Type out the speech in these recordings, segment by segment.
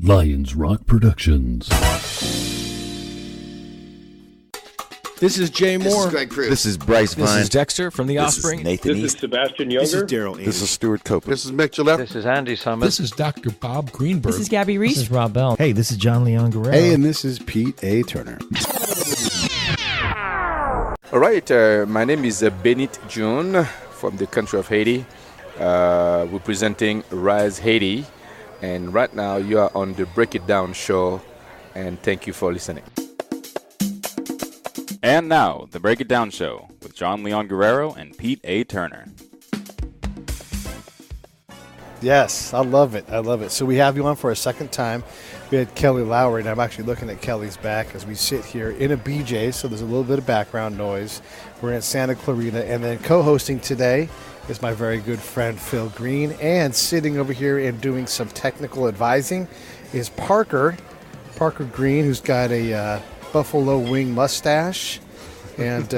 Lions Rock Productions. This is Jay Moore. This is Greg Cruz. This is Bryce Vine. This is Dexter from The Offspring. This is Nathan This East. is Sebastian Younger. This is Daryl Aiden. This is Stuart Copeland. This is Mick Gillette. This is Andy Summers. This is Dr. Bob Greenberg. This is Gabby Reese. This is Rob Bell. Hey, this is John Leon Guerrero. Hey, and this is Pete A. Turner. All right, my name is Benite Jeune from the country of Haiti, representing Rise Haiti. And right now you are on the Break It Down show, and thank you for listening. And now, the Break It Down show with John Leon Guerrero and Pete A. Turner. Yes, I love it. I love it. So we have you on for a second time. We had Kelly Lowrey, and I'm actually looking at Kelly's back as we sit here in a BJ, so there's a little bit of background noise. We're in Santa Clarita, and then co-hosting today is my very good friend Phil Green, and sitting over here and doing some technical advising is Parker Green, who's got a buffalo wing mustache, and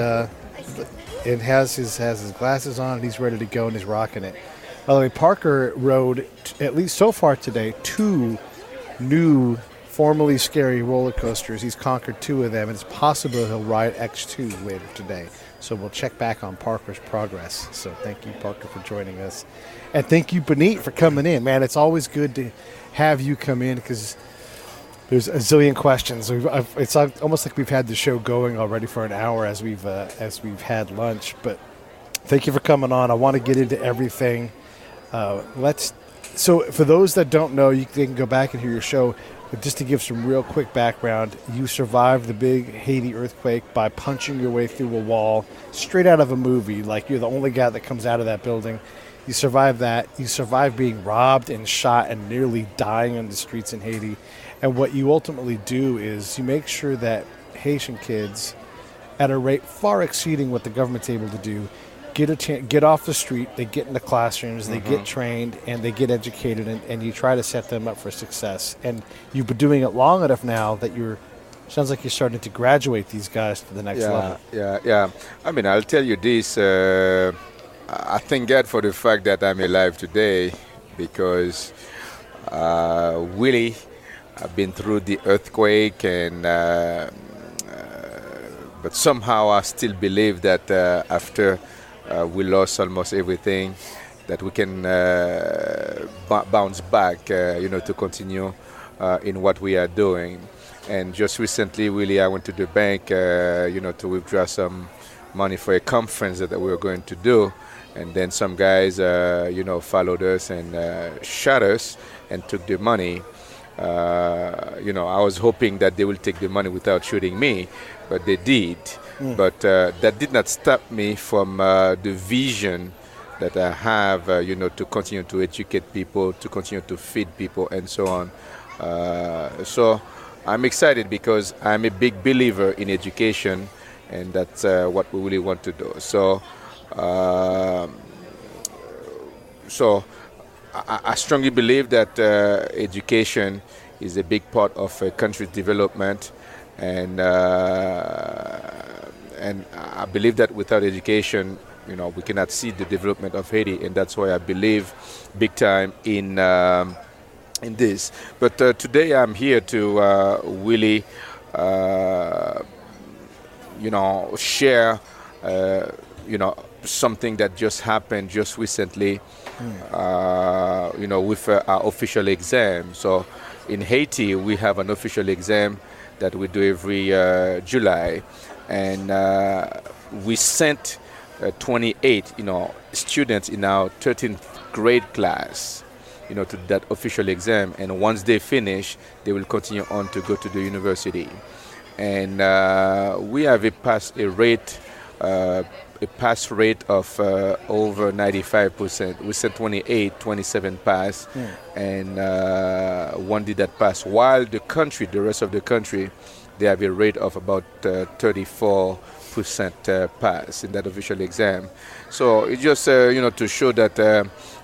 has his glasses on, and he's ready to go, and he's rocking it. By the way, Parker rode, at least so far today, 2 new, formerly scary roller coasters. He's conquered 2 of them, and it's possible he'll ride X2 later today. So we'll check back on Parker's progress. So thank you, Parker, for joining us. And thank you, Benite, for coming in. Man, it's always good to have you come in because there's a zillion questions. It's almost like we've had the show going already for an hour as we've had lunch. But thank you for coming on. I want to get into everything. So for those that don't know, they can go back and hear your show. But just to give some real quick background, you survived the big Haiti earthquake by punching your way through a wall, straight out of a movie. Like, you're the only guy that comes out of that building. You survived that. You survived being robbed and shot and nearly dying on the streets in Haiti. And what you ultimately do is you make sure that Haitian kids, at a rate far exceeding what the government's able to do, get off the street, they get into classrooms, they get trained, and they get educated, and you try to set them up for success. And you've been doing it long enough now that sounds like you're starting to graduate these guys to the next level. Yeah. I mean, I'll tell you this. I thank God for the fact that I'm alive today because really I've been through the earthquake, but somehow I still believe that after we lost almost everything, that we can bounce back, to continue in what we are doing. And just recently, really, I went to the bank, to withdraw some money for a conference that we were going to do. And then some guys, followed us and shot us and took the money. I was hoping that they will take the money without shooting me, but they did. But that did not stop me from the vision that I have, to continue to educate people, to continue to feed people, and so on. So I'm excited because I'm a big believer in education, and that's what we really want to do. So I strongly believe that education is a big part of a country's development, and I believe that without education, we cannot see the development of Haiti, and that's why I believe big time in this. But today I'm here to really, share, something that just happened just recently, with our official exam. So in Haiti, we have an official exam that we do every July. And we sent 28, students in our 13th grade class, to that official exam. And once they finish, they will continue on to go to the university. And we have a pass rate of over 95%. We sent 27 pass, and one did that pass. While the rest of the country, they have a rate of about 34% pass in that official exam. So it's just, to show that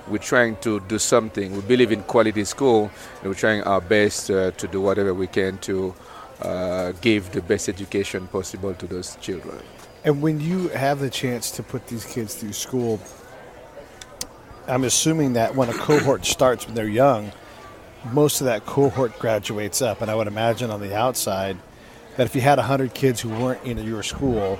we're trying to do something. We believe in quality school, and we're trying our best to do whatever we can to give the best education possible to those children. And when you have the chance to put these kids through school, I'm assuming that when a cohort starts when they're young, most of that cohort graduates up, and I would imagine on the outside that if you had 100 kids who weren't in your school,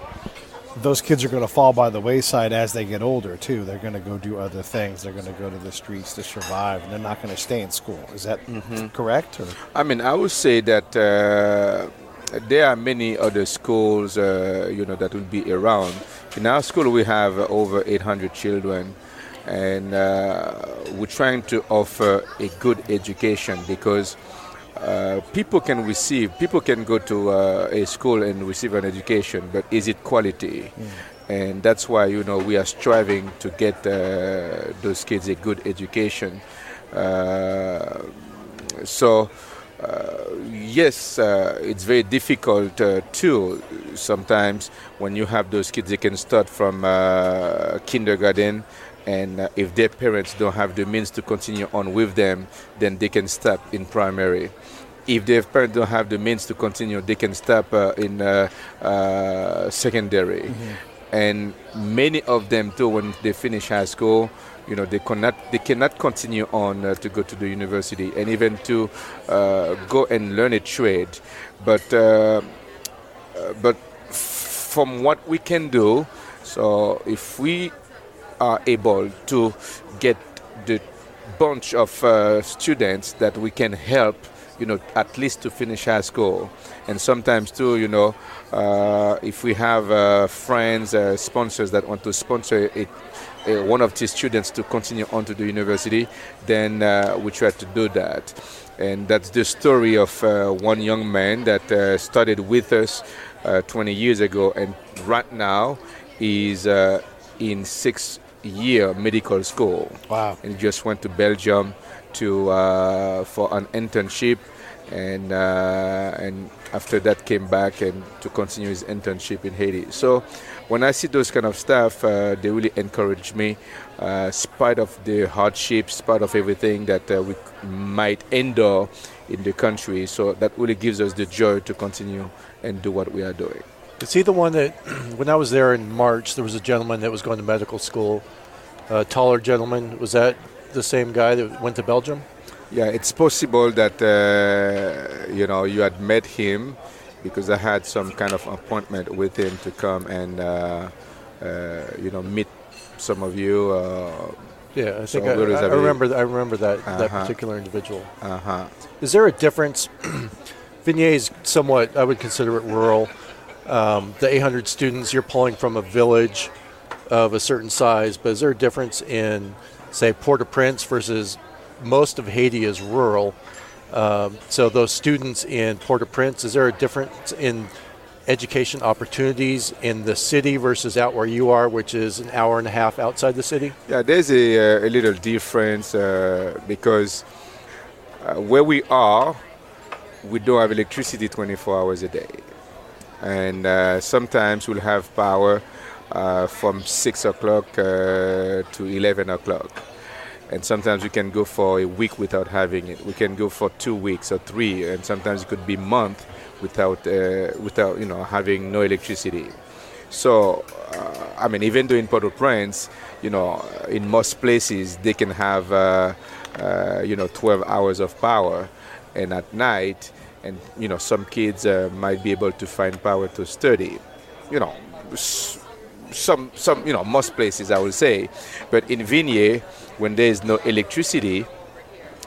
those kids are going to fall by the wayside as they get older, too. They're going to go do other things. They're going to go to the streets to survive, and they're not going to stay in school. Is that correct? Or? I mean, I would say that there are many other schools, that will be around. In our school, we have over 800 children, and we're trying to offer a good education because people can go to a school and receive an education, but is it quality? And that's why, we are striving to get those kids a good education. Yes, it's very difficult too. Sometimes when you have those kids, they can start from kindergarten, and if their parents don't have the means to continue on with them, then they can stop in primary. If their parents don't have the means to continue, they can stop in secondary. And many of them too, when they finish high school, they cannot continue on to go to the university and even to go and learn a trade. But from what we can do, so if we are able to get the bunch of students that we can help, at least to finish high school, and sometimes too, if we have friends, sponsors that want to sponsor one of these students to continue on to the university, then we try to do that. And that's the story of one young man that started with us 20 years ago, and right now is in 6-year medical school. Wow. And he just went to Belgium for an internship, and after that came back and to continue his internship in Haiti. So when I see those kind of stuff, they really encourage me, spite of the hardships, spite of everything that we might endure in the country. So that really gives us the joy to continue and do what we are doing. Is he the one that, when I was there in March, there was a gentleman that was going to medical school, a taller gentleman. Was that the same guy that went to Belgium? Yeah, it's possible that, you had met him, because I had some kind of appointment with him to come and, meet some of you. Yeah, I think I remember that particular individual. Is there a difference? Vignier is somewhat, I would consider it rural. The 800 students, you're pulling from a village of a certain size, but is there a difference in, say, Port-au-Prince versus most of Haiti is rural? So those students in Port-au-Prince, is there a difference in education opportunities in the city versus out where you are, which is an hour and a half outside the city? Yeah, there's a little difference because where we are, we don't have electricity 24 hours a day. And sometimes we'll have power from 6 o'clock to 11 o'clock. And sometimes we can go for a week without having it. We can go for 2 weeks or 3, and sometimes it could be a month without having no electricity. So, even though in Port-au-Prince, in most places they can have 12 hours of power, and at night, and some kids might be able to find power to study. Some most places I would say, but in Vignier, when there is no electricity,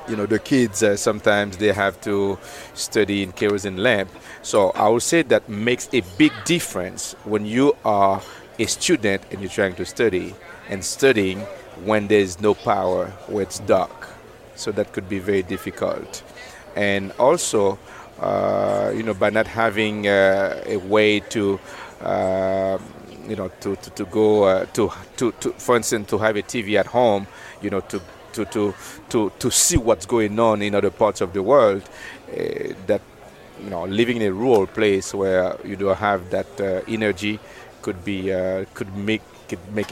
the kids sometimes they have to study in kerosene lamp. So I would say that makes a big difference when you are a student and you're trying to study, and studying when there is no power, where it's dark. So that could be very difficult. And also, by not having a way to to go to for instance, to have a TV at home, to see what's going on in other parts of the world, that living in a rural place where you don't have that energy could make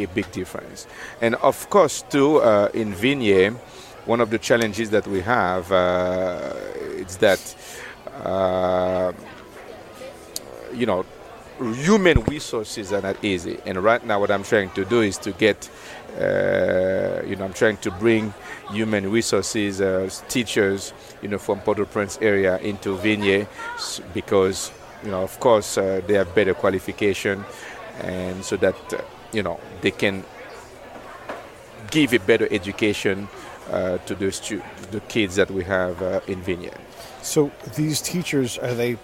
a big difference. And of course too, in Vignier, one of the challenges that we have is that human resources are not easy. And right now what I'm trying to do is to get, I'm trying to bring human resources, teachers, from Port-au-Prince area into Vigny because, of course, they have better qualification and so that, they can give a better education to the kids that we have in Vigny. So these teachers, are they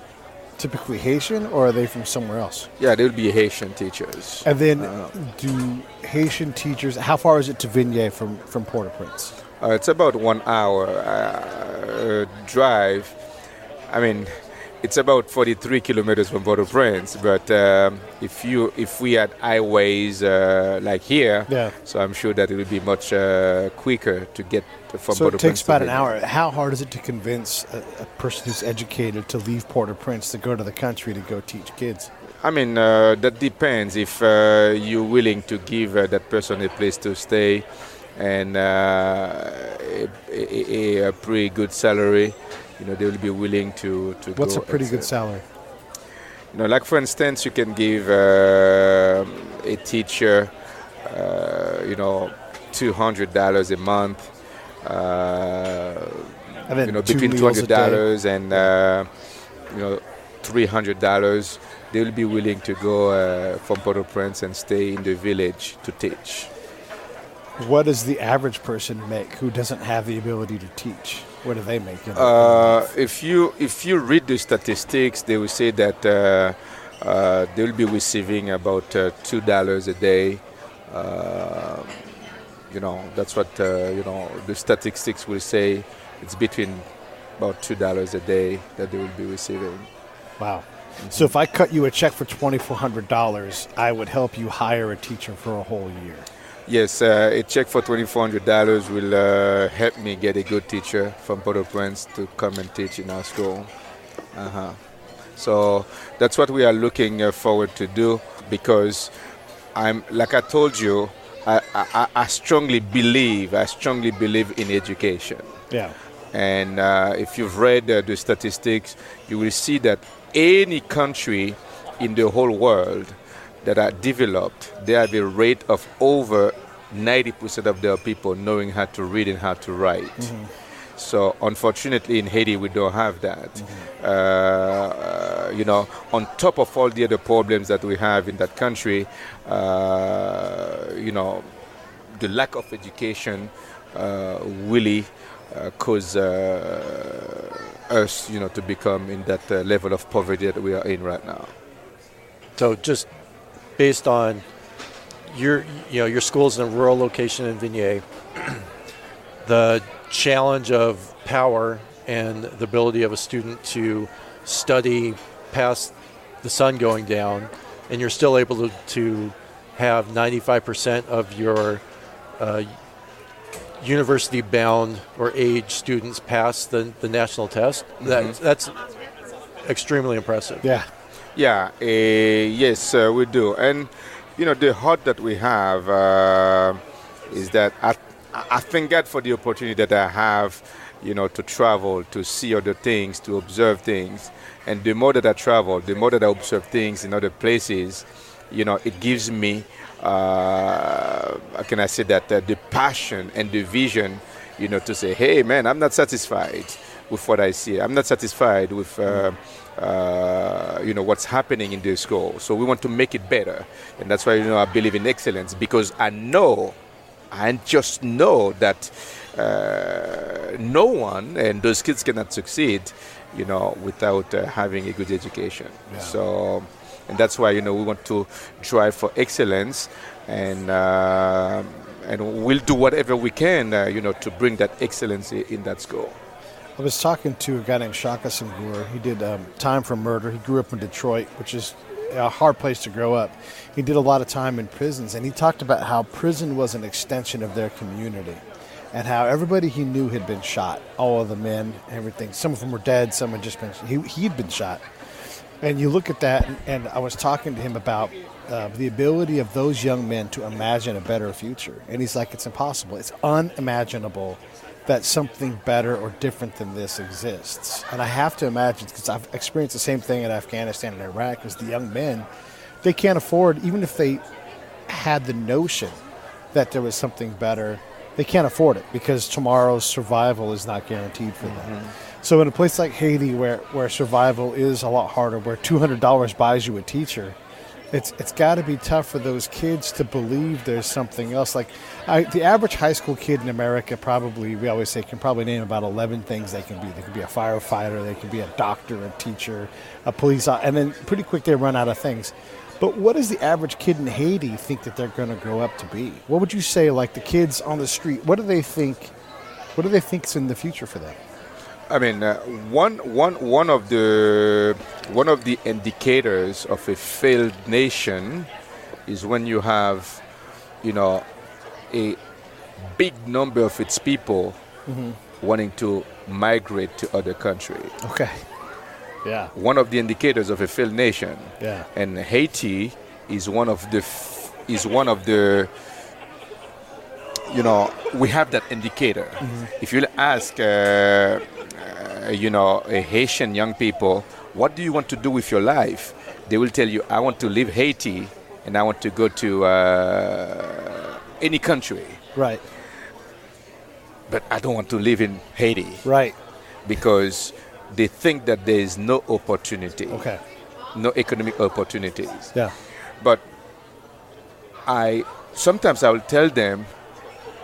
typically Haitian or are they from somewhere else? Yeah, they'll be Haitian teachers. And then do Haitian teachers, how far is it to Vigny from Port-au-Prince? It's about 1 hour drive. I mean, it's about 43 kilometers from Port-au-Prince, but if we had highways like here, so I'm sure that it would be much quicker to get from Port-au-Prince. So it takes about an hour. How hard is it to convince a person who's educated to leave Port-au-Prince to go to the country to go teach kids? I mean, that depends. If you're willing to give that person a place to stay and a pretty good salary, they will be willing to go. What's a pretty good salary? Like for instance, you can give a teacher, $200 a month, between $200 and $300. They will be willing to go from Port-au-Prince and stay in the village to teach. What does the average person make who doesn't have the ability to teach? What do they make? If you read the statistics, they will say that they will be receiving about $2 a day. That's what the statistics will say. It's between about $2 a day that they will be receiving. Wow. Mm-hmm. So if I cut you a check for $2,400, I would help you hire a teacher for a whole year. Yes, a check for $2,400 will help me get a good teacher from Port-au-Prince to come and teach in our school. So that's what we are looking forward to do because like I told you, I strongly believe in education. Yeah. And if you've read the statistics, you will see that any country in the whole world that are developed, they have a rate of over 90% of their people knowing how to read and how to write. Mm-hmm. So unfortunately in Haiti we don't have that. Mm-hmm. On top of all the other problems that we have in that country, the lack of education really cause us, to become in that level of poverty that we are in right now. So just based on your school's in a rural location in Vigny, the challenge of power and the ability of a student to study past the sun going down, and you're still able to have 95% of your university-bound or age students pass the national test. Mm-hmm. That's extremely impressive. Yeah. Yeah, yes, we do. And, the hope that we have is that I thank God for the opportunity that I have, to travel, to see other things, to observe things. And the more that I travel, the more that I observe things in other places, it gives me, how can I say that, the passion and the vision, to say, hey, man, I'm not satisfied with what I see. I'm not satisfied with what's happening in the school. So we want to make it better. And that's why, I believe in excellence, because I just know that no one, and those kids cannot succeed, without having a good education. Yeah. So, and that's why, we want to drive for excellence, and we'll do whatever we can, to bring that excellence in that school. I was talking to a guy named Shaka Senghor. He did time for murder. He grew up in Detroit, which is a hard place to grow up. He did a lot of time in prisons, and he talked about how prison was an extension of their community and how everybody he knew had been shot, all of the men, everything. Some of them were dead, some had just been he'd been shot. And you look at that, and I was talking to him about the ability of those young men to imagine a better future. And he's like, it's impossible. It's unimaginable that something better or different than this exists. And I have to imagine, because I've experienced the same thing in Afghanistan and Iraq, is the young men, they can't afford, even if they had the notion that there was something better, they can't afford it because tomorrow's survival is not guaranteed for them. So in a place like Haiti where survival is a lot harder, where $200 buys you a teacher, it's got to be tough for those kids to believe there's something else. Like the average high school kid in America probably, we always say, can probably name about 11 things they can be. They can be a firefighter, they can be a doctor, a teacher, a police officer, and then pretty quick they run out of things. But what does the average kid in Haiti think that they're going to grow up to be? What would you say, like the kids on the street, what do they think is in the future for them? I mean, one of the indicators of a failed nation is when you have, a big number of its people wanting to migrate to other countries. Okay. Yeah. One of the indicators of a failed nation. Yeah. And Haiti is one of the we have that indicator. If you ask a Haitian young people, what do you want to do with your life? They will tell you, I want to leave Haiti and I want to go to any country. Right. But I don't want to live in Haiti. Right. Because they think that there is no opportunity. Okay. No economic opportunities. Yeah. But sometimes I will tell them,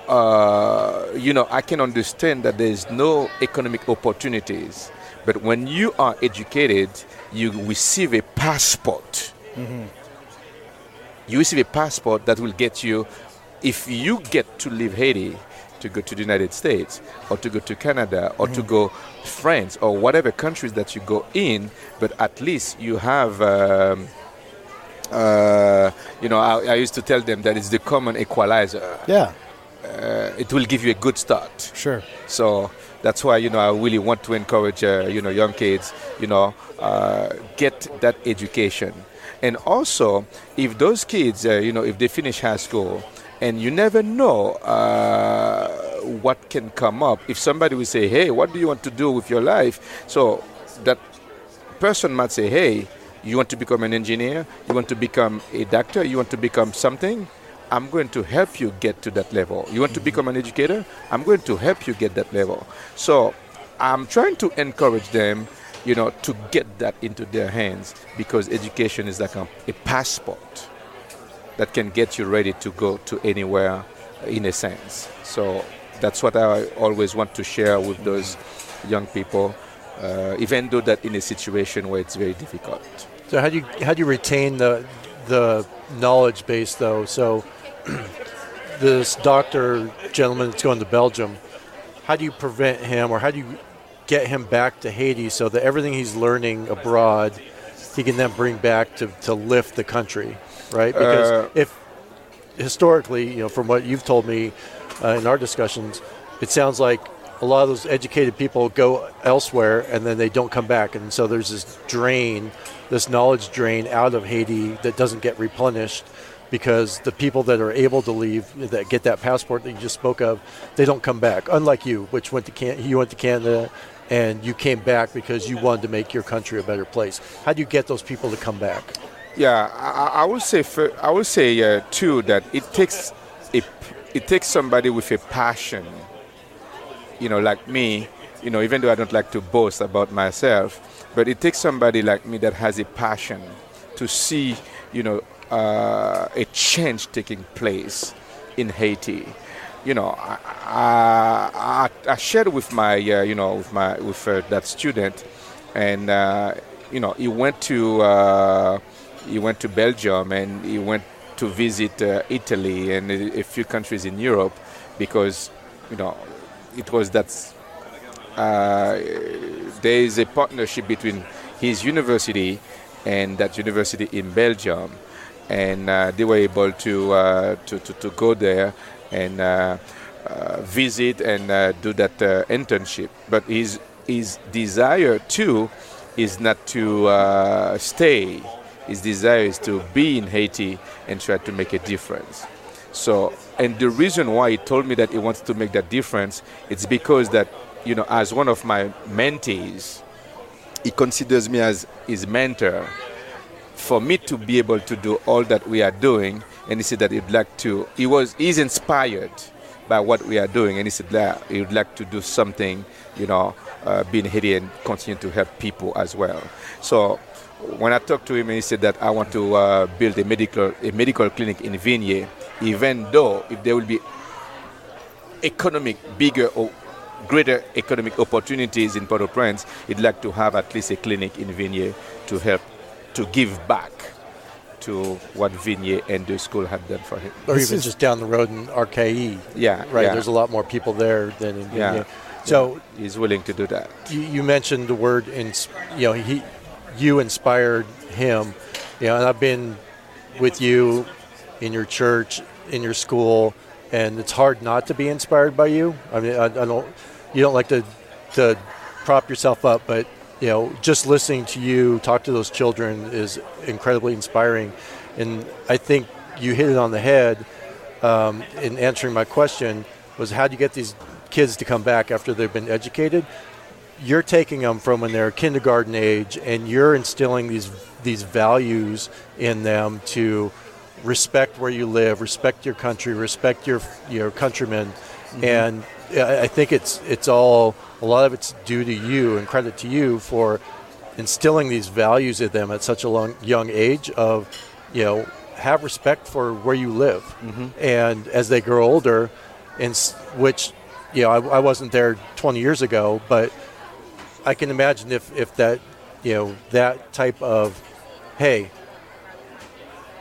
I can understand that there is no economic opportunities, but when you are educated, you receive a passport. You receive a passport that will get you, if you get to leave Haiti, to go to the United States, or to go to Canada, or to go France, or whatever countries that you go in, but at least you have, I used to tell them that it's the common equalizer. Yeah. It will give you a good start. Sure. So that's why, I really want to encourage, young kids, get that education. And also, if those kids, if they finish high school, and you never know what can come up. If somebody will say, hey, what do you want to do with your life? So that person might say, hey, you want to become an engineer? You want to become a doctor? You want to become something? I'm going to help you get to that level. You want to become an educator? I'm going to help you get that level. So I'm trying to encourage them, to get that into their hands, because education is like a passport that can get you ready to go to anywhere, in a sense. So that's what I always want to share with those young people, even though that in a situation where it's very difficult. So how do you retain the knowledge base, though? So this gentleman that's going to Belgium, how do you prevent him, or how do you get him back to Haiti so that everything he's learning abroad he can then bring back to lift the country, right? Because if historically, from what you've told me in our discussions, it sounds like a lot of those educated people go elsewhere and then they don't come back, and so there's this knowledge drain out of Haiti that doesn't get replenished, because the people that are able to leave, that get that passport that you just spoke of, they don't come back. Unlike you, which went to Canada, and you came back because you wanted to make your country a better place. How do you get those people to come back? Yeah, I would say too that it takes somebody with a passion, like me, even though I don't like to boast about myself, but it takes somebody like me that has a passion to see, a change taking place in Haiti. I shared with my, with that student, and he went to Belgium, and he went to visit Italy and a few countries in Europe, because it was that there is a partnership between his university and that university in Belgium, and they were able to go there and visit and do that internship. But his desire too is not to stay. His desire is to be in Haiti and try to make a difference. So, and the reason why he told me that he wants to make that difference, it's because that, as one of my mentees, he considers me as his mentor. For me to be able to do all that we are doing, and he said that he's inspired by what we are doing, and he said that he would like to do something, be in Haiti and continue to help people as well. So when I talked to him, and he said that I want to build a medical clinic in Vignay, even though if there will be bigger or greater economic opportunities in Port-au-Prince, he'd like to have at least a clinic in Vignay to help to give back to what Vignay and the school have done for him. Or even just down the road in RKE. Yeah. Right, yeah. There's a lot more people there than in Vignay. Yeah. So he's willing to do that. You mentioned the word, you inspired him. And I've been with you in your church, in your school, and it's hard not to be inspired by you. I mean, you don't like to prop yourself up, but just listening to you talk to those children is incredibly inspiring. And I think you hit it on the head in answering my question, was how do you get these kids to come back after they've been educated? You're taking them from when they're kindergarten age, and you're instilling these values in them to respect where you live, respect your country, respect your countrymen. Mm-hmm. And I think it's all, a lot of it's due to you and credit to you for instilling these values in them at such a young age of, have respect for where you live. Mm-hmm. And as they grow older, which, I wasn't there 20 years ago, but I can imagine if that, that type of, hey,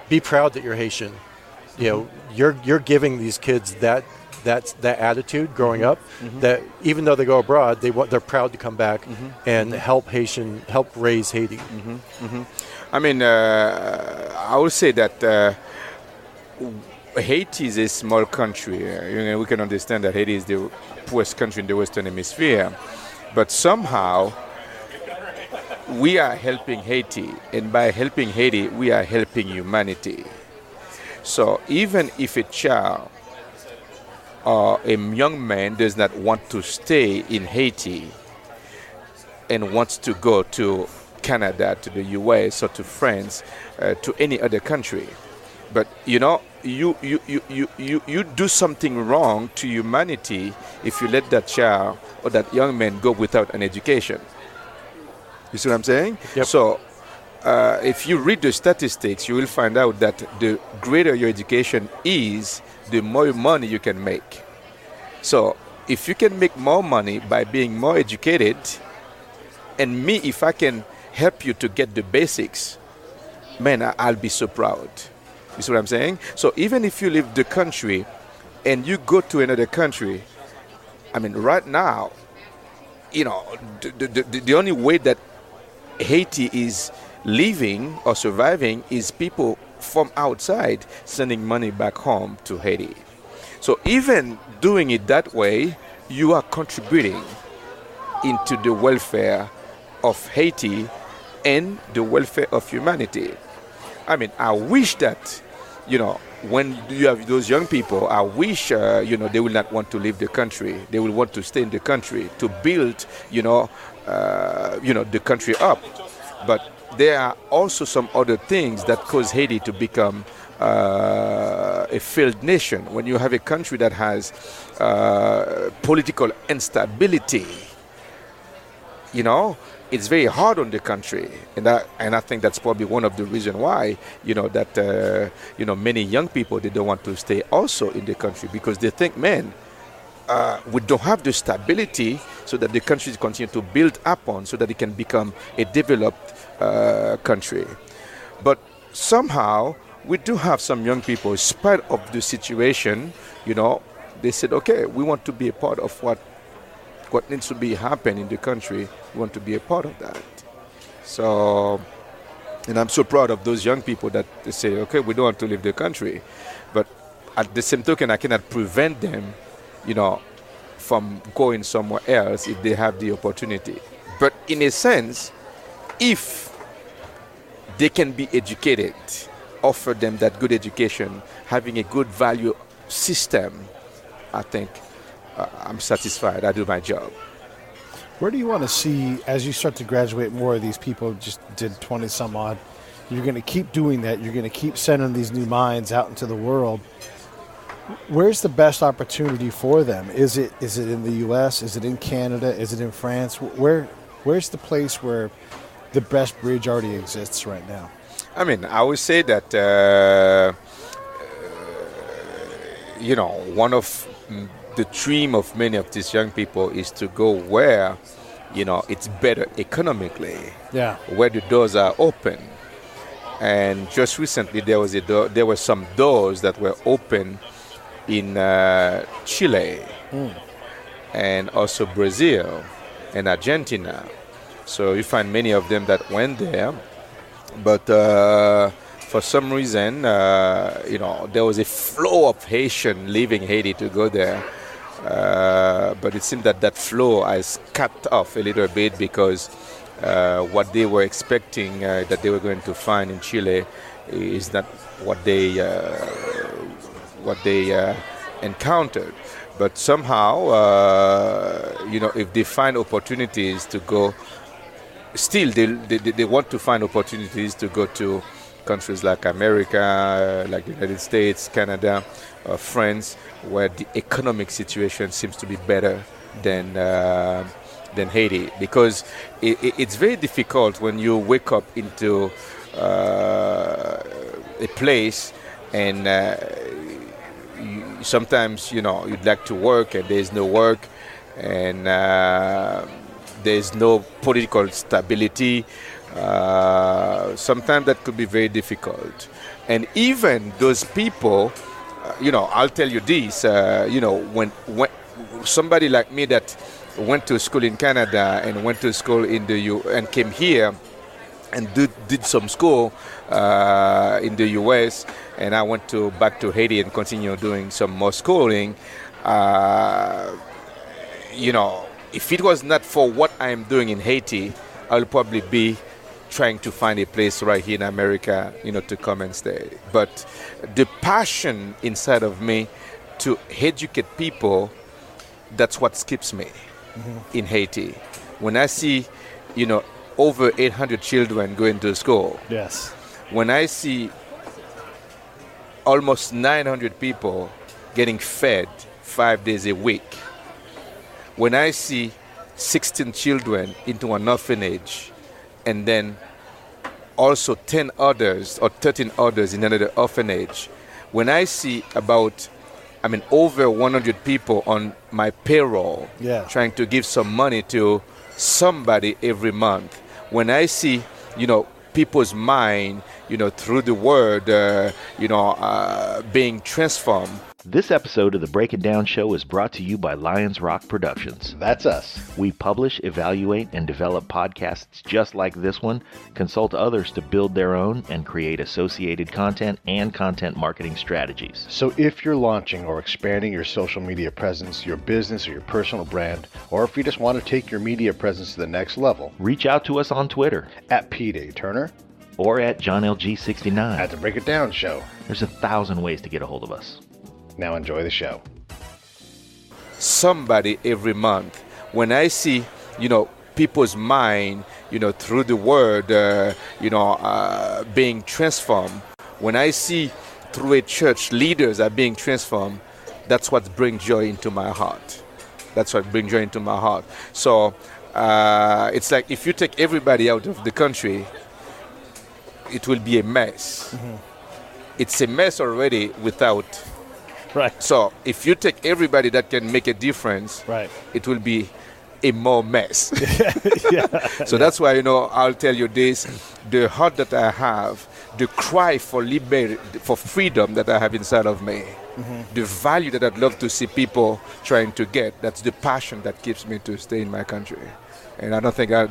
be proud that you're Haitian. You're giving these kids that attitude growing up, that even though they go abroad, they're proud to come back and help raise Haiti. I mean, I would say that Haiti is a small country. We can understand that Haiti is the poorest country in the Western Hemisphere, but somehow we are helping Haiti, and by helping Haiti, we are helping humanity. So even if a child or a young man does not want to stay in Haiti and wants to go to Canada, to the US, or to France, to any other country, but you do something wrong to humanity if you let that child or that young man go without an education. You see what I'm saying? Yep. So if you read the statistics, you will find out that the greater your education is, the more money you can make. So if you can make more money by being more educated, and me, if I can help you to get the basics, man, I'll be so proud. You see what I'm saying? So even if you leave the country and you go to another country, I mean, right now, the only way that Haiti is living or surviving is people from outside sending money back home to Haiti. So even doing it that way, you are contributing into the welfare of Haiti and the welfare of humanity. I mean, I wish that, when you have those young people, I wish, they will not want to leave the country. They will want to stay in the country to build, the country up. But there are also some other things that cause Haiti to become a failed nation. When you have a country that has political instability, it's very hard on the country, and I think that's probably one of the reasons why many young people, they don't want to stay also in the country, because they think, man, we don't have the stability so that the country continue to build upon, so that it can become a developed country. But somehow we do have some young people, in spite of the situation, they said, okay, we want to be a part of what needs to be happen in the country. We want to be a part of that. So, and I'm so proud of those young people that they say, okay, we don't want to leave the country. But at the same token, I cannot prevent them, from going somewhere else if they have the opportunity. But in a sense, if they can be educated offer them that good education, having a good value system, I think I'm satisfied. I do my job. Where do you want to see, as you start to graduate more of these people, just did 20 some odd, you're going to keep doing that, you're going to keep sending these new minds out into the world. Where's the best opportunity for them? Is it in the U.S.? Is it in Canada? Is it in France? Where's the place where the best bridge already exists right now? I mean, I would say that, one of the dream of many of these young people is to go where, it's better economically, where the doors are open. And just recently, there were some doors that were open in Chile and also Brazil and Argentina. So you find many of them that went there, but for some reason, there was a flow of Haitian leaving Haiti to go there. But it seemed that flow has cut off a little bit because what they were expecting that they were going to find in Chile is not what they encountered. But somehow, if they find opportunities to go, still they want to find opportunities to go to countries like America, like the United States, Canada, France, where the economic situation seems to be better than Haiti. Because it's very difficult when you wake up into a place and sometimes you'd like to work and there's no work and there's no political stability. Sometimes that could be very difficult. And even those people, I'll tell you this, when somebody like me that went to school in Canada and went to school in the and came here and did some school in the U.S. and I went back to Haiti and continued doing some more schooling. If it was not for what I am doing in Haiti, I'll probably be trying to find a place right here in America, to come and stay. But the passion inside of me to educate people, that's what keeps me in Haiti. When I see, over 800 children going to school. Yes. When I see almost 900 people getting fed 5 days a week. When I see 16 children into an orphanage and then also 10 others or 13 others in another orphanage, when I see over 100 people on my payroll trying to give some money to somebody every month, when I see, people's mind, through the word, being transformed. This episode of the Break It Down Show is brought to you by Lions Rock Productions. That's us. We publish, evaluate, and develop podcasts just like this one, consult others to build their own, and create associated content and content marketing strategies. So if you're launching or expanding your social media presence, your business or your personal brand, or if you just want to take your media presence to the next level, reach out to us on Twitter at Pete A. Turner or at JohnLG69 at the Break It Down Show. There's 1,000 ways to get a hold of us. Now enjoy the show. Somebody every month. When I see, people's mind, through the word, being transformed. When I see through a church leaders are being transformed, that's what brings joy into my heart. That's what brings joy into my heart. So it's like if you take everybody out of the country, it will be a mess. Mm-hmm. It's a mess already without. Right. So if you take everybody that can make a difference, it will be a more mess. That's why, I'll tell you this, the heart that I have, the cry for liberty, for freedom that I have inside of me, the value that I'd love to see people trying to get, that's the passion that keeps me to stay in my country. And I don't think I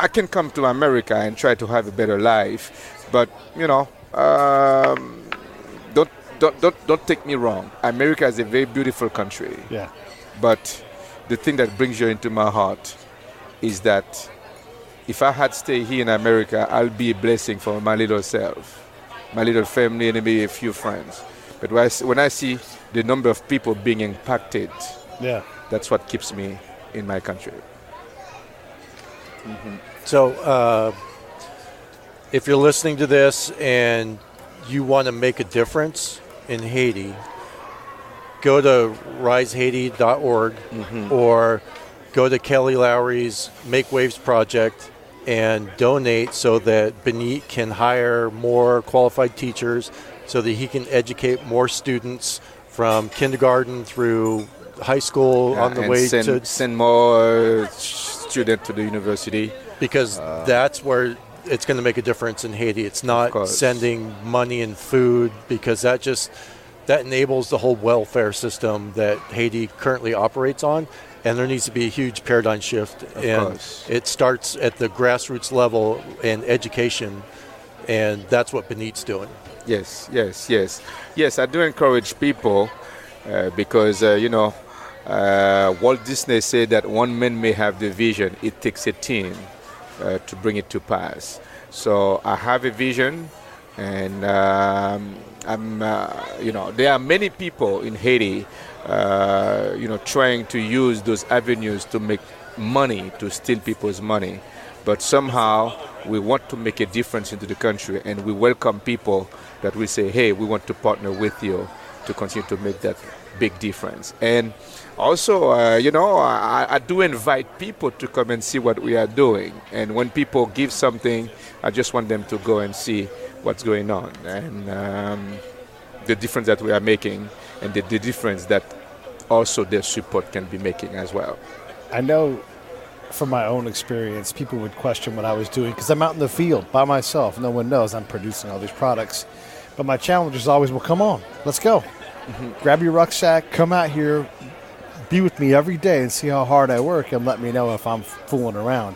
can come to America and try to have a better life, but, Don't take me wrong. America is a very beautiful country. Yeah. But the thing that brings joy into my heart is that if I had stayed here in America, I'll be a blessing for my little self. my little family, and maybe a few friends. But when I see the number of people being impacted, that's what keeps me in my country. Mm-hmm. So if you're listening to this and you want to make a difference in Haiti, go to risehaiti.org or go to Kelly Lowrey's Make Waves project and donate so that Benite can hire more qualified teachers so that he can educate more students from kindergarten through high school on the way to send more students to the university. Because that's where it's going to make a difference in Haiti. It's not sending money and food, because that enables the whole welfare system that Haiti currently operates on. And there needs to be a huge paradigm shift. It starts at the grassroots level in education, and that's what Benite's doing. Yes. I do encourage people because, Walt Disney said that one man may have the vision. It takes a team to bring it to pass. So I have a vision, and there are many people in Haiti trying to use those avenues to make money, to steal people's money. But somehow we want to make a difference into the country, and we welcome people that will say, hey, we want to partner with you to continue to make that big difference. And also, I do invite people to come and see what we are doing. And when people give something, I just want them to go and see what's going on, and the difference that we are making, and the difference that also their support can be making as well. I know from my own experience, people would question what I was doing because I'm out in the field by myself. No one knows I'm producing all these products. But my challenge is always, well, come on, let's go. Grab your rucksack, come out here, be with me every day and see how hard I work, and let me know if I'm fooling around.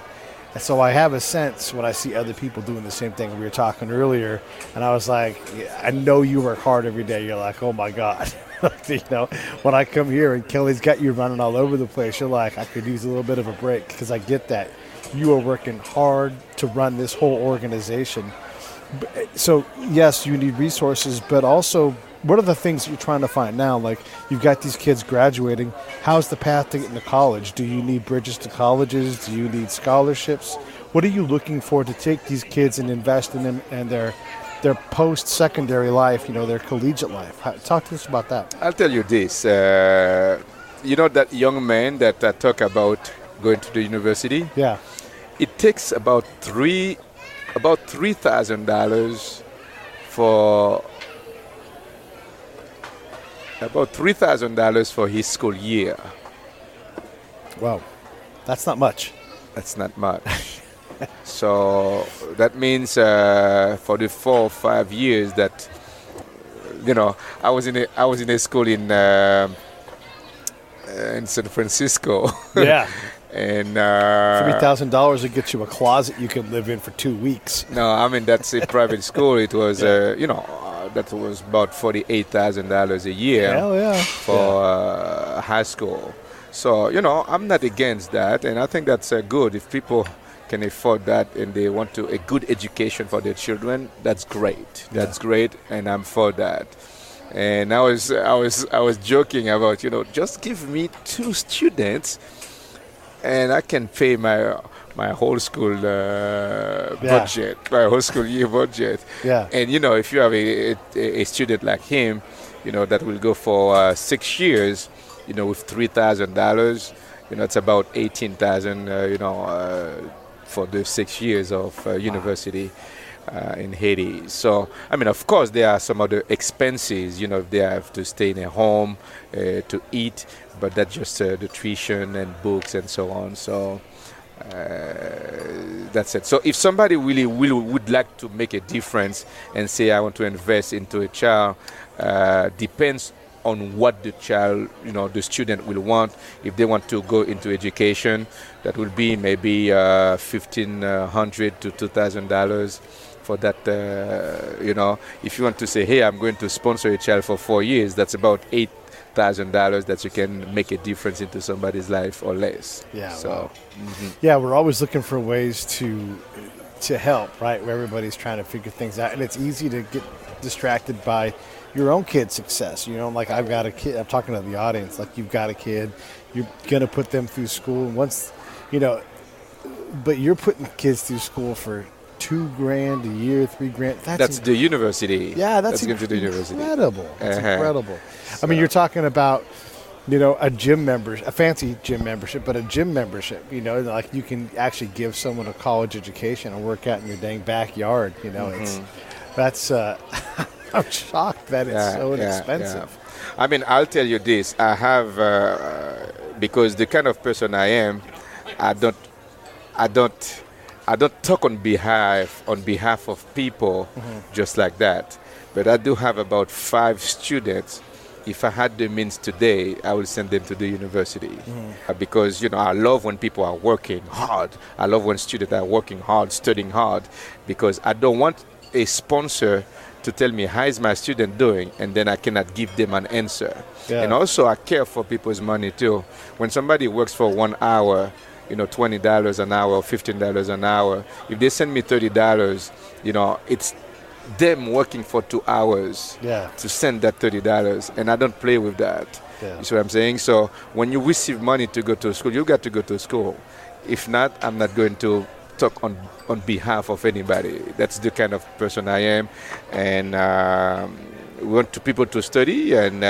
And so I have a sense when I see other people doing the same thing. We were talking earlier, and I was like, I know you work hard every day. You're like, oh, my God. When I come here and Kelly's got you running all over the place, you're like, I could use a little bit of a break, because I get that. You are working hard to run this whole organization. So, yes, you need resources, but also, what are the things that you're trying to find now? Like, you've got these kids graduating. How's the path to get into college? Do you need bridges to colleges? Do you need scholarships? What are you looking for to take these kids and invest in them and their post-secondary life, their collegiate life? Talk to us about that. I'll tell you this. That young man that I talk about going to the university? Yeah. It takes about $3,000 for his school year. Wow. That's not much. That's not much. So that means for the 4 or 5 years that I was in a school in San Francisco. Yeah. And $3,000 would get you a closet you can live in for 2 weeks. No, I mean, that's a private school. It was that was about $48,000 a year. Hell yeah. For high school. So I'm not against that, and I think that's good. If people can afford that and they want a good education for their children, that's great. That's great, and I'm for that. And I was joking about just give me 2 students, and I can pay my whole school budget, my whole school year budget. Yeah. And if you have a student like him, that will go for 6 years, with $3,000, it's about $18,000, for the 6 years of university in Haiti. So, I mean, of course, there are some other expenses, if they have to stay in a home to eat, but that's just the tuition and books and so on. So that's it. So if somebody really would like to make a difference and say, I want to invest into a child, depends on what the child, the student will want. If they want to go into education, that will be maybe $1,500 to $2,000 for that. If you want to say, hey, I'm going to sponsor a child for 4 years, that's about $8,000 that you can make a difference into somebody's life or less. Yeah. So, wow. Yeah, we're always looking for ways to help, right? Where everybody's trying to figure things out, and it's easy to distracted by your own kid's success. Like I've got a kid. I'm talking to the audience. Like you've got a kid. You're gonna put them through school, and once, but you're putting kids through school for $2,000 a year, $3,000. That's the university. Yeah, that's going to the university. Incredible. That's incredible. So, I mean, you're talking about, a gym membership, a fancy gym membership, but a gym membership. Like you can actually give someone a college education and work out in your dang backyard. That's. I'm shocked that it's so inexpensive. Yeah. I mean, I'll tell you this. I have because the kind of person I am, I don't talk on behalf of people just like that. But I do have about 5 students. If I had the means today, I would send them to the university. Because, I love when people are working hard. I love when students are working hard, studying hard. Because I don't want a sponsor to tell me, how is my student doing? And then I cannot give them an answer. Yeah. And also, I care for people's money, too. When somebody works for 1 hour, $20 an hour or $15 an hour. If they send me $30, it's them working for 2 hours to send that $30, and I don't play with that. Yeah. You see what I'm saying? So when you receive money to go to school, you got to go to school. If not, I'm not going to talk on behalf of anybody. That's the kind of person I am, and we want people to study, and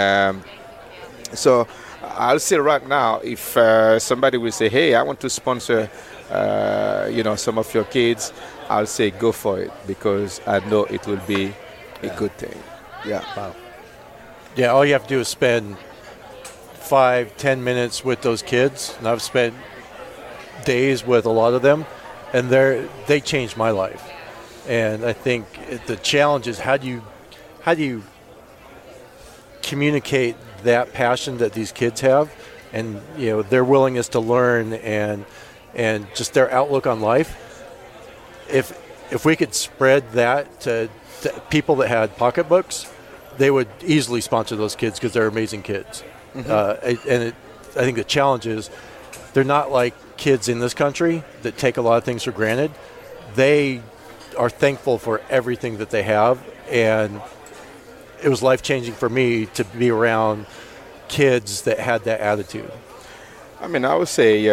so I'll say right now, if somebody will say, hey, I want to sponsor, some of your kids, I'll say go for it, because I know it will be a good thing. Yeah. Wow. Yeah, all you have to do is spend 5-10 minutes with those kids, and I've spent days with a lot of them, and they changed my life. And I think the challenge is how do you communicate that passion that these kids have, and their willingness to learn, and just their outlook on life. If we could spread that to people that had pocketbooks, they would easily sponsor those kids because they're amazing kids. I think the challenge is they're not like kids in this country that take a lot of things for granted. They are thankful for everything that they have, and it was life-changing for me to be around kids that had that attitude. I mean, I would say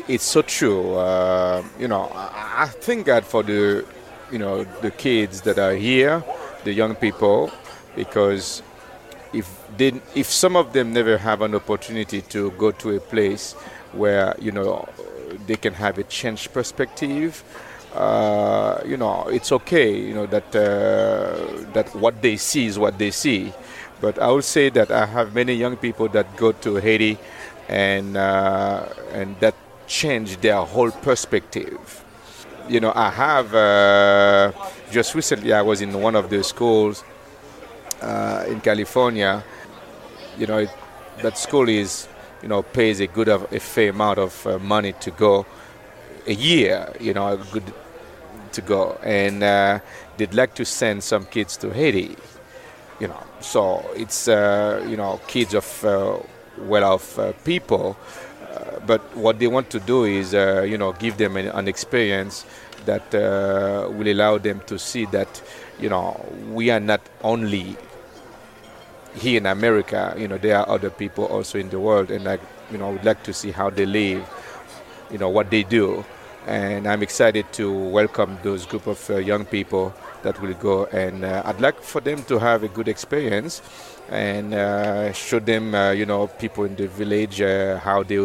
it's so true. I thank God for the kids that are here, the young people, because if some of them never have an opportunity to go to a place where they can have a change perspective, it's okay. That what they see is what they see. But I would say that I have many young people that go to Haiti, and that change their whole perspective. I have just recently I was in one of the schools in California. That school is pays a fair amount of money to go a year. Good to go, and they'd like to send some kids to Haiti. So it's kids of well-off people, but what they want to do is give them an experience that will allow them to see that we are not only here in America. There are other people also in the world, and I would like to see how they live, what they do, and I'm excited to welcome those group of young people that will go, and I'd like for them to have a good experience, and show them, people in the village how they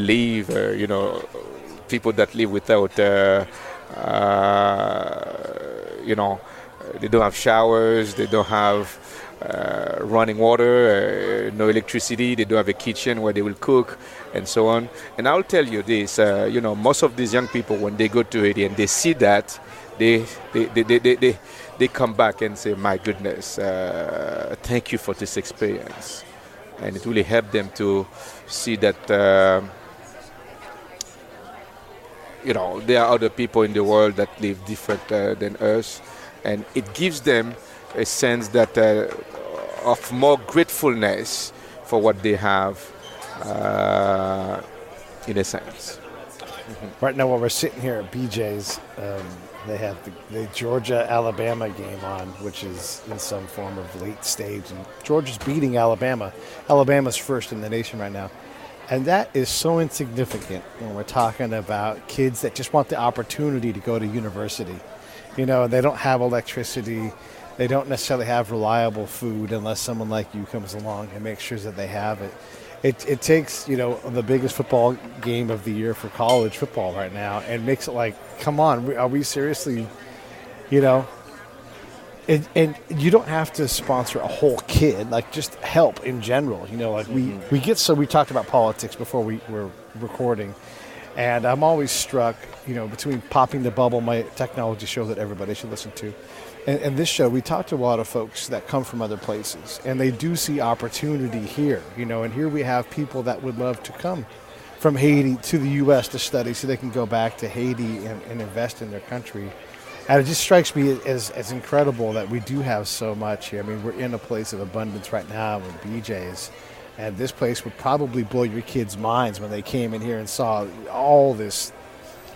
live, people that live without, they don't have showers, they don't have running water, no electricity, they don't have a kitchen where they will cook, and so on. And I'll tell you this, most of these young people, when they go to Haiti and they see that, they come back and say, my goodness, thank you for this experience. And it really helped them to see that, there are other people in the world that live different than us. And it gives them a sense that of more gratefulness for what they have, in a sense. Right now, while we're sitting here at BJ's, they have the Georgia-Alabama game on, which is in some form of late stage. And Georgia's beating Alabama. Alabama's first in the nation right now. And that is so insignificant when we're talking about kids that just want the opportunity to go to university. You know, they don't have electricity. They don't necessarily have reliable food unless someone like you comes along and makes sure that they have it. It takes, you know, the biggest football game of the year for college football right now and makes it like, come on, are we seriously, you know? And you don't have to sponsor a whole kid, like just help in general. You know, like we talked about politics before we were recording, and I'm always struck, you know, between Popping the Bubble, my technology show that everybody should listen to, and this show, we talk to a lot of folks that come from other places, and they do see opportunity here, you know, and here we have people that would love to come from Haiti to the U.S. to study so they can go back to Haiti and invest in their country. And it just strikes me as incredible that we do have so much here. I mean, we're in a place of abundance right now with BJ's, and this place would probably blow your kids' minds when they came in here and saw all this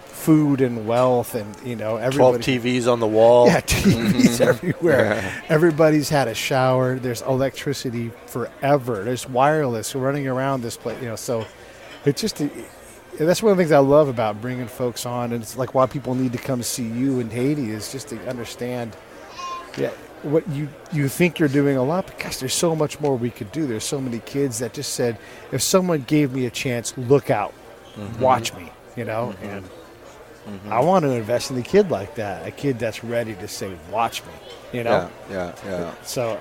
food and wealth and, you know, everybody. 12 TVs on the wall. Yeah, TVs everywhere. Yeah. Everybody's had a shower. There's electricity forever. There's wireless running around this place, you know, so it's just that's one of the things I love about bringing folks on, and it's like why people need to come see you in Haiti is just to understand what you think you're doing a lot, but gosh, there's so much more we could do. There's so many kids that just said, if someone gave me a chance, look out, watch me, you know, and I want to invest in a kid like that, a kid that's ready to say, watch me, you know? Yeah. So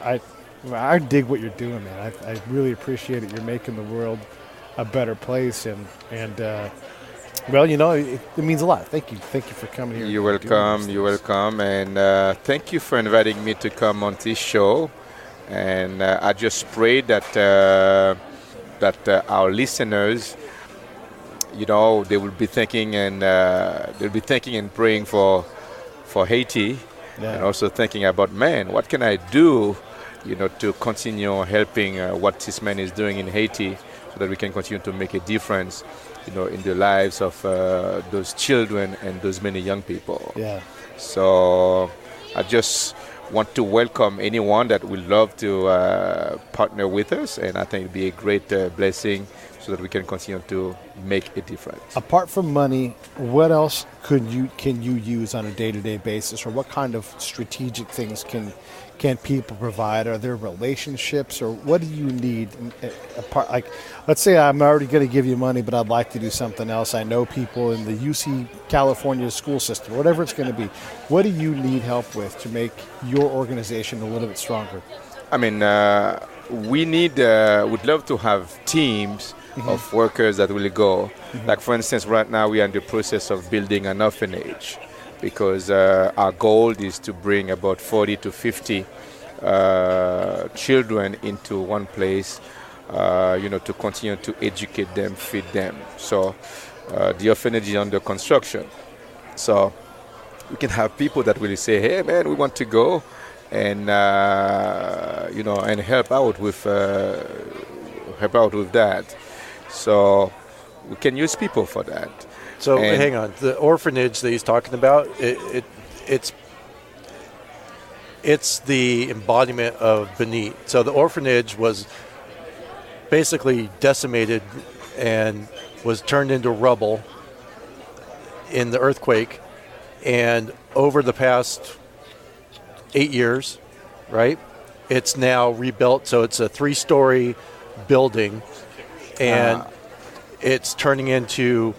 I dig what you're doing, man. I really appreciate it. You're making the world a better place, and well, you know, it means a lot. Thank you for coming here. You're welcome, and thank you for inviting me to come on this show. And I just pray that our listeners, you know, they will be thinking and praying for Haiti, and also thinking about, man, what can I do, you know, to continue helping what this man is doing in Haiti, so that we can continue to make a difference, you know, in the lives of those children and those many young people. Yeah. So I just want to welcome anyone that would love to partner with us, and I think it'd be a great blessing, so that we can continue to make a difference. Apart from money, what else can you use on a day-to-day basis, or what kind of strategic things can people provide? Are there relationships, or what do you need? Apart, like, let's say I'm already going to give you money, but I'd like to do something else. I know people in the UC California school system, whatever it's going to be. What do you need help with to make your organization a little bit stronger? I mean, would love to have teams of workers that will go. Like, for instance, right now we are in the process of building an orphanage, because our goal is to bring about 40 to 50 children into one place, you know, to continue to educate them, feed them. So the orphanage is under construction. So we can have people that will say, hey, man, we want to go and, you know, and help out with that. So we can use people for that. So hang on, the orphanage that he's talking about, it's the embodiment of Benite. So the orphanage was basically decimated and was turned into rubble in the earthquake, and over the past 8 years, right, it's now rebuilt. So it's a 3-story building, and it's turning into,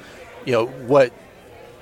you know, what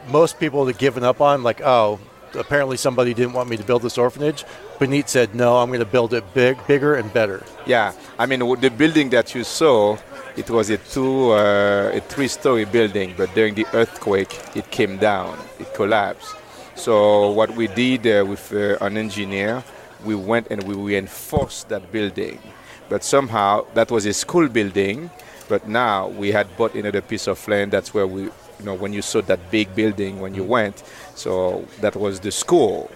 most people have given up on, like, oh, apparently somebody didn't want me to build this orphanage. Benite said, no, I'm going to build it bigger and better. Yeah, I mean, the building that you saw, it was a 3-story building, but during the earthquake, it came down, it collapsed. So what we did with an engineer, we went and we reinforced that building. But somehow, that was a school building, but now we had bought another piece of land. That's where we, you know, when you saw that big building when you went, so that was the school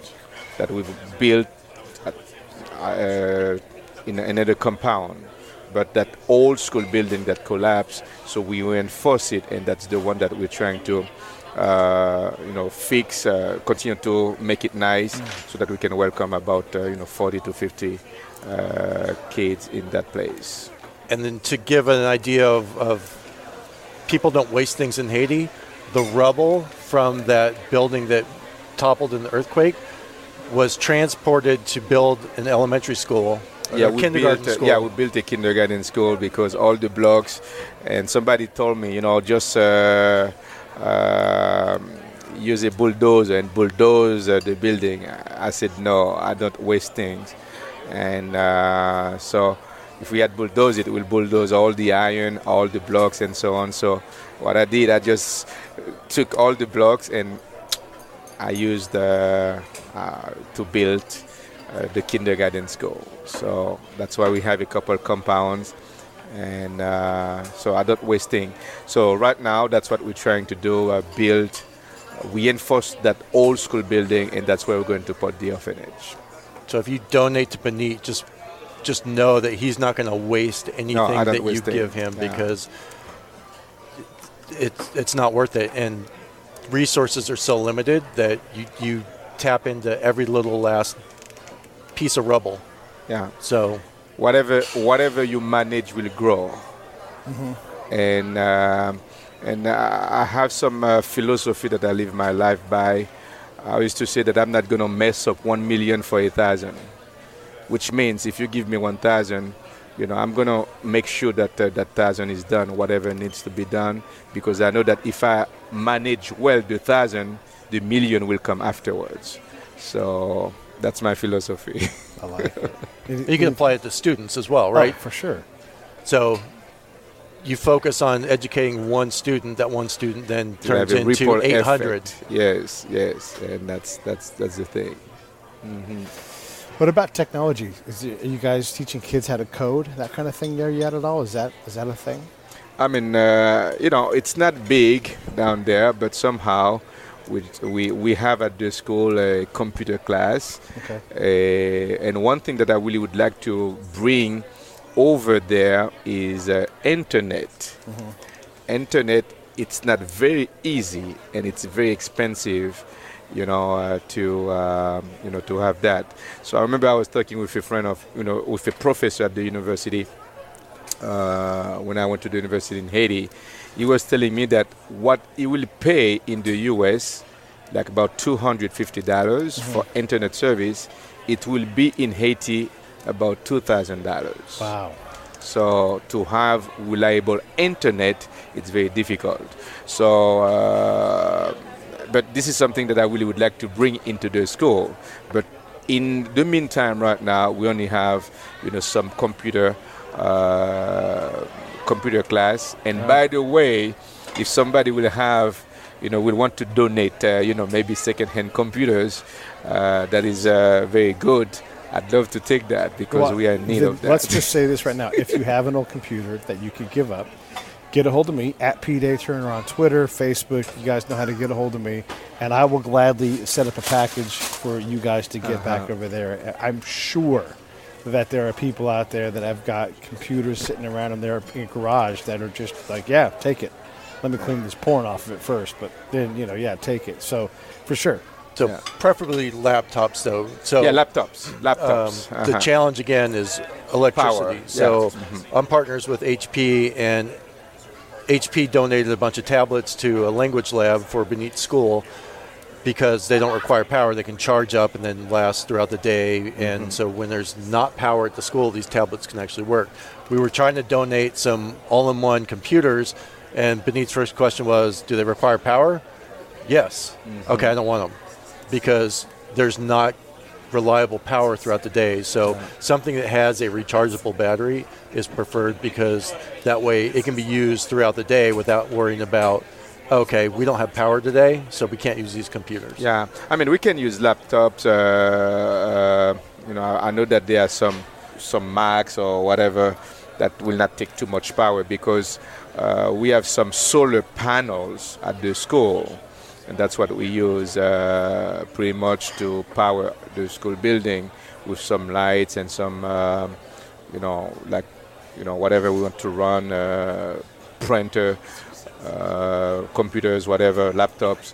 that we built in another compound. but that old school building that collapsed, so we reinforce it, and that's the one that we're trying to fix, continue to make it nice, so that we can welcome about 40 to 50 kids in that place. And then to give an idea of people don't waste things in Haiti, the rubble from that building that toppled in the earthquake was transported to build an elementary school. Kindergarten school. Yeah, we built a kindergarten school because all the blocks, and somebody told me, just use a bulldozer and bulldoze the building. I said, no, I don't waste things. And so if we had bulldozed it, we'll bulldoze all the iron, all the blocks, and so on. So what I did, I just took all the blocks and I used to build the kindergarten school. So that's why we have a couple compounds, and so I don't waste things. So right now, that's what we're trying to do, build, reinforce that old school building, and that's where we're going to put the orphanage. So if you donate to Benite, just know that he's not going to waste anything that you give him, because it's not worth it. And resources are so limited that you tap into every little last piece of rubble. Yeah. So whatever you manage will grow. And I have some philosophy that I live my life by. I used to say that I'm not going to mess up 1 million for 1,000, which means if you give me 1,000, I'm going to make sure that that 1,000 is done, whatever needs to be done, because I know that if I manage well the 1,000, the million will come afterwards. So that's my philosophy. I like it. You can apply it to students as well, right? Oh, for sure. So you focus on educating one student, that one student then turns into 800. Effect. Yes, and that's the thing. What about technology? Are you guys teaching kids how to code, that kind of thing there yet at all? Is that a thing? I mean, it's not big down there, but somehow we have at the school a computer class. Okay. And one thing that I really would like to bring over there is internet. Internet, it's not very easy, and it's very expensive, to have that. So I remember I was talking with a friend with a professor at the university when I went to the university in Haiti. He was telling me that what he will pay in the U.S., like about $250 for internet service, it will be in Haiti about $2,000. Wow. So to have reliable internet, it's very difficult. So, but this is something that I really would like to bring into the school. But in the meantime, right now, we only have, some computer class. And by the way, if somebody will have, will want to donate, maybe second-hand computers, that is very good. I'd love to take that because we are in need of that. Let's just say this right now. If you have an old computer that you could give up, get a hold of me at P. Turner on Twitter, Facebook. You guys know how to get a hold of me. And I will gladly set up a package for you guys to get back over there. I'm sure that there are people out there that have got computers sitting around in their garage that are just like, yeah, take it. Let me clean this porn off of it first. But then, take it. So, for sure. So preferably laptops, though. So laptops. The challenge again is electricity. Power. So I'm partners with HP, and HP donated a bunch of tablets to a language lab for Benite School because they don't require power. They can charge up and then last throughout the day. And so when there's not power at the school, these tablets can actually work. We were trying to donate some all-in-one computers, and Benite's first question was, do they require power? Yes. Okay, I don't want them, because there's not reliable power throughout the day. So something that has a rechargeable battery is preferred, because that way it can be used throughout the day without worrying about, okay, we don't have power today, so we can't use these computers. Yeah, I mean, we can use laptops. I know that there are some Macs or whatever that will not take too much power, because we have some solar panels at the school. And that's what we use pretty much to power the school building, with some lights and some, like whatever we want to run, printer, computers, whatever, laptops.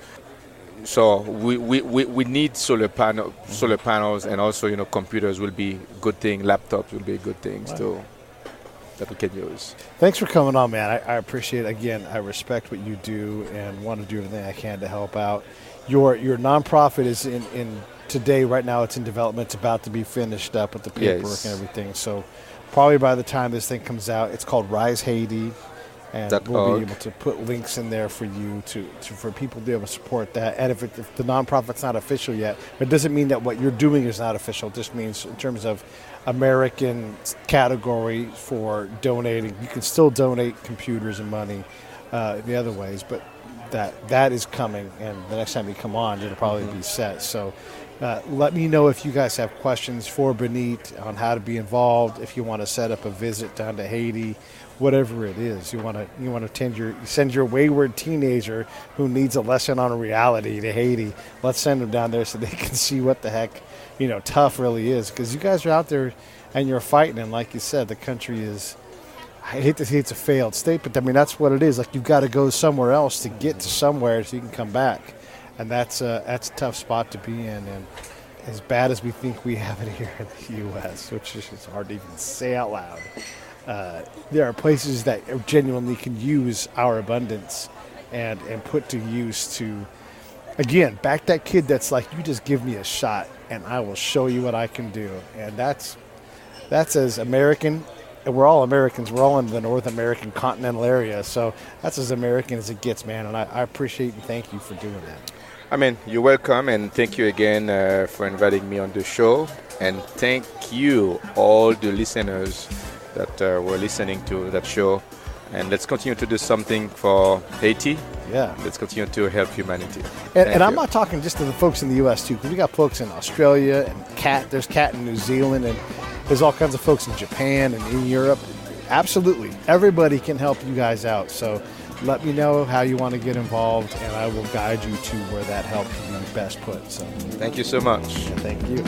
So we need solar panels, and also computers will be good thing, laptops will be good things too that we can use. Thanks for coming on, man. I appreciate it. Again, I respect what you do and want to do everything I can to help out. Your nonprofit is in today, right now it's in development. It's about to be finished up with the paperwork and everything. So probably by the time this thing comes out, it's called Rise Haiti. And we'll be able to put links in there for you for people to be able to support that. And if the nonprofit's not official yet, it doesn't mean that what you're doing is not official. It just means in terms of American category for donating, you can still donate computers and money the other ways, but that is coming. And the next time you come on, it'll probably be set. So let me know if you guys have questions for Benite on how to be involved, if you want to set up a visit down to Haiti, whatever it is. You want to send your wayward teenager who needs a lesson on reality to Haiti. Let's send them down there so they can see what the heck tough really is, because you guys are out there and you're fighting, and like you said, the country is, I hate to say it's a failed state, but I mean that's what it is. Like, you've got to go somewhere else to get to somewhere so you can come back, and that's a tough spot to be in. And as bad as we think we have it here in the U.S., which is just hard to even say out loud, there are places that genuinely can use our abundance and put to use to, again, back that kid that's like, you just give me a shot and I will show you what I can do. And that's as American, and we're all Americans. We're all in the North American continental area. So that's as American as it gets, man. And I appreciate and thank you for doing that. I mean, you're welcome, and thank you again for inviting me on the show. And thank you, all the listeners that were listening to that show. And let's continue to do something for Haiti. Yeah. Let's continue to help humanity. And I'm not talking just to the folks in the U.S. too, because we got folks in Australia and there's Cat in New Zealand, and there's all kinds of folks in Japan and in Europe. Absolutely. Everybody can help you guys out. So let me know how you want to get involved, and I will guide you to where that help can be best put. So thank you so much. Thank you.